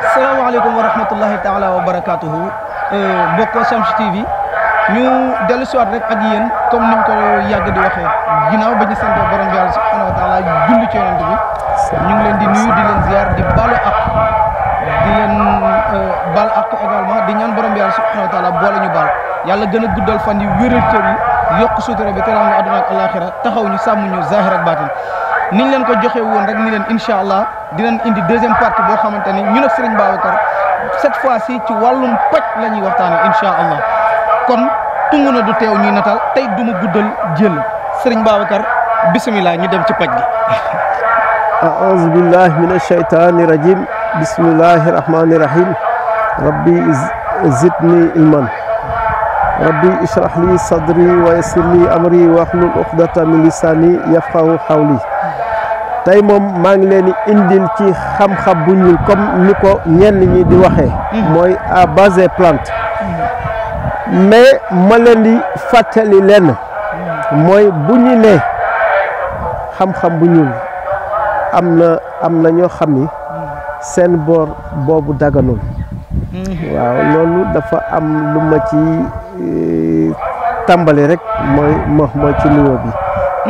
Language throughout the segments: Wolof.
salaamaaleykum wa rahmatullahi taala wa barakaatuhu bokkoo Shamsu TV ñu dellu si waat rek ak yéen comme niñ ko yàgg di waxee ginnaaw ba ñu sant borom bi yàlla subhanahu wa taala julli ci yonent bi ñu ngi leen di nuyu di leen ziar di baalu ak di leen baal ak également di ñaan borom bi yàlla subhanahu wa taala boole ñu baal yàlla gën a guddal fan yi wéral cër yi yokk sutura bi teraanga àdduna ak alaxira taxaw ñu sàmm ñu zahir ak baatin niñ leen ko joxe woon rek ni leen incha allah dinañ indi deuxième partie boo xamante ni ñun ak Serigne Babacar cette fois ci ci wàllum paj la ñuy waxtaanee incha allah kon tungu na du teew ñuy natal tey du ma guddal jël Serigne Babacar bisimilah ñu dem ci paj gi. a'uuzu billahi mina shaytaani rajim bismillahi rahmaani rahim rabbi zidni ilman rabbi ishrah li sadri wa yassir li amri wahlul uqdata min lisani yafqahu qawli tey moom maa ngi leen di indil ci xam-xam bu ñuul comme ni ko ñenn ñi di waxee mooy à base des plantes mais ma leen di fàttali lenn mooy bu ñu nee xam-xam bu ñuul am na ñoo xam ni seen boor boobu daganul waaw loolu dafa am lu ma ci tàmbali rek mooy ci nuyoo bi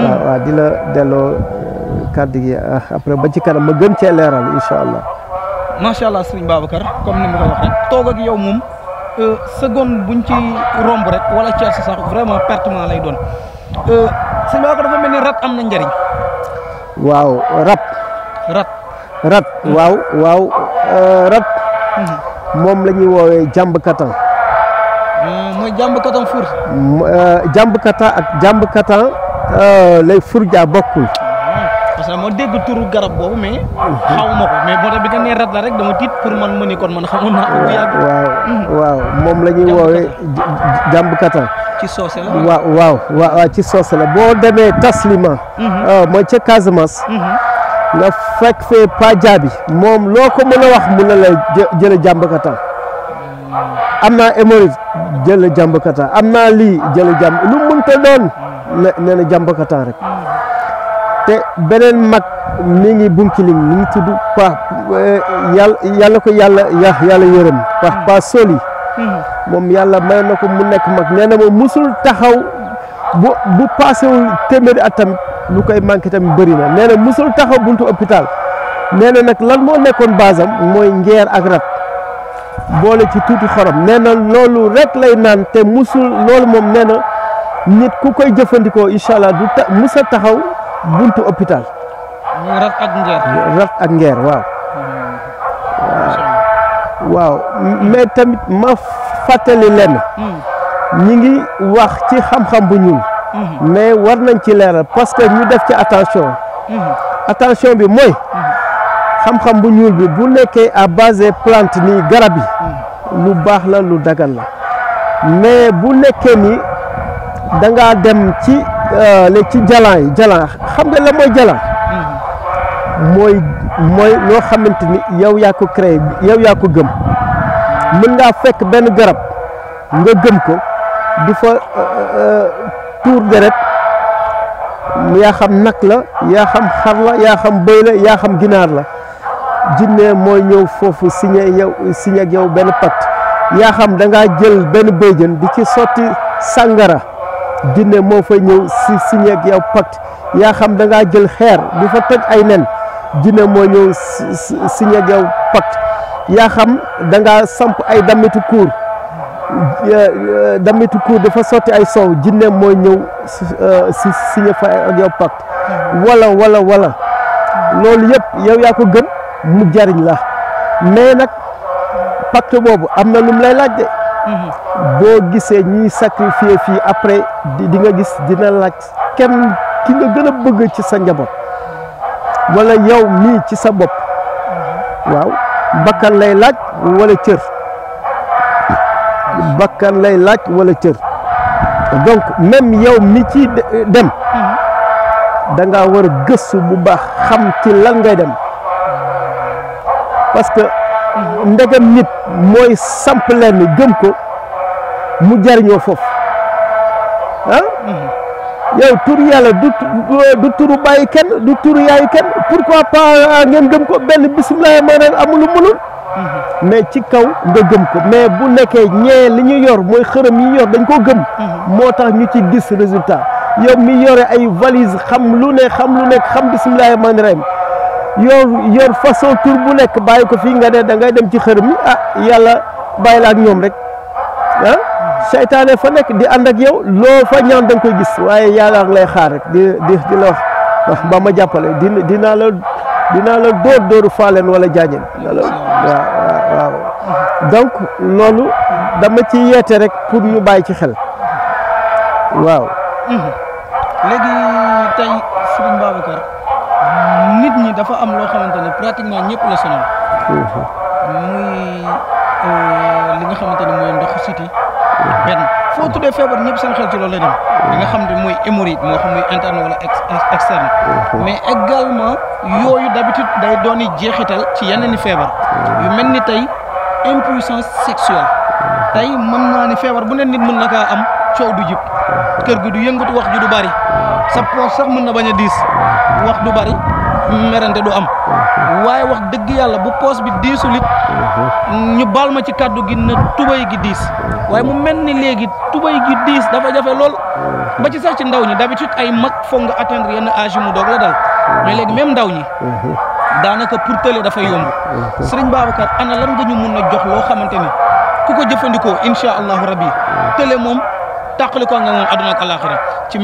waaw di la delloo kàddu gi après ba ci kanam ma gën cee leeral incha allah. macha allah Serigne Babacar comme ni ma ko wax rek toog ak yow moom seconde buñ ci romb rek wala ceer si sax vraiment pertement lay doon Serigne Babacar dafa mel ni rat am na njëriñ. waaw rat. waaw rat. moom la ñuy woowee jàmbkatan. mooy jàmbkatan fur. jàmbkatan ak jàmbkatan lay furja bokkul. parce que moo dégg turu garab boobu mais xaw ma ko mais boo tax bi nga nee rat la rek dama tiit pour man ma ni kon man xamoon naa ko bu yàgg. waaw moom la ñuy woowee jàmbkatan. ci soose la waaw ci soose la boo demee taslima mooy ca Casamance. nga fekk fee pajaabi moom loo ko mën a wax mun na la jële jàmbkatan am naa hémorroïde jële jàmbkatan am naa lii jële lu mënta doon nee na jàmbkatan rek te beneen mag mi ngi bunkiling mi ngi tudd yàlla ko yàlla yërëm pa soli moom yàlla may na ko mu nekk mag nee na ma musul taxaw bu paasewul téeméeri at tamit lu koy manqué tamit bëri na nee na musul taxaw buntu hôpital nee na nag lan moo nekkoon basam mooy ngeer ak rat boole ci tuuti xorom nee na loolu rek lay naan te musul loolu moom nee na nit ku koy jëfandikoo incha allah du musa taxaw buntu hôpital. rat ak ngeer. rat ak ngeer waaw mais tamit ma fàttali lenn. ñi ngi wax ci xam-xam bu ñuul. mais war nañ ci leeral parce que ñu def ci attention bi mooy xam-xam bu ñuul bi bu nekkee à base des plantes nii garab yi lu baax la lu dagan la mais bu nekkee ni da ngaa dem ci jalan yi xam nga la mooy jalan mooy loo xamante ni yow yaa ko créé yow yaa ko gëm mën ngaa fekk benn garab nga gëm ko di fa tuur deret yaa xam nag la yaa xam xar la yaa xam bëy la yaa xam ginaar la jinne mooy ñëw foofu signé ak yow benn pacte yaa xam da ngaa jël benn béjjën di ci sotti sàngara jinne moo fay ñëw signé ak yow pacte yaa xam da ngaa jël xeer di fa toj ay nen jinne moo ñëw signé ak yow pacte yaa xam da ngaa samp ay damitu kuur dafa sotti ay soow jinne mooy ñëw signé fa ak yow pacte wala loolu yëpp yow yaa ko gëm mu jariñ la mais nag pacte boobu am na lu mu lay laaj de boo gisee ñiy sacrifier fii après di nga gis dina laaj kenn ki nga gën a bëgg ci sa njaboot wala yow mii ci sa bopp waaw bakkan lay laaj wala cër bakkan lay laaj wala cër donc même yow mi ci dem da ngaa war a gëstu bu baax xam ci lan ngay dem parce que ndegam nit mooy samp leen gëm ko mu jariñoo foofu yow tur yàlla du turu bàyyi kenn du turu yaayu kenn pourquoi pas ngeen gëm ko benn bisimilah ma neen amul lu mënul mais ci kaw nga gëm ko mais bu nekkee ñee li ñu yor mooy xërëm yi yor dañ ko gëm moo tax ñu ci gis résultat yow mi yore ay valise xam lu nekk xam bismillahi rahmaani rahim yor façon tur bu nekk bàyyi ko fii nga ne da ngay dem ci xërëm yi yàlla bàyyi la ak ñoom rek seytaane fa nekk di ànd ak yow loo fa ñaan da nga koy gis waaye yàlla lay xaar rek di la wax ba ma jàppale dinaa la dóoru faaleen wala jaañeen waaw donc loolu dama ci yeete rek pour ñu bàyyi ci xel waaw léegi tey Serigne Babacar nit ñi dafa am loo xamante ne pratiquement ñëpp la sonal muy li nga xamante ne mooy ndoxu siti benn foo tuddee feebar ñëpp seen xel ci loolu lay dem li nga xam ne mooy hémorroïde moo xam muy interne wala externe mais également yooyu d'habitude day dooni jeexital ci yeneen i feebar yu mel ni tey impuissance sexuelle tey mën naa ni feebar bu ne nit mën na kaa am coow du jib kër gi du yëngatu wax ju du bari sa poos sax mën na bañ a diis wax du bari merante du am waaye wax dëgg yàlla bu poos bi diisul it ñu baal ma ci kàddu gi na tubay gi diis waaye mu mel ni léegi tubay gi diis dafa jafe lool ba ci sax ci ndaw ñi d'habitude ay mag foog nga atteindre yenn âge yi mu doog la dal mais léegi même ndaw ñi daanaka pour tële dafa yomb Serigne Babacar ana lan nga ñu mun a jox loo xamante ni ku ko jëfandikoo incha allahu rabbi tële moom tàqali ko nga moom àdduna ak àllaaxira ci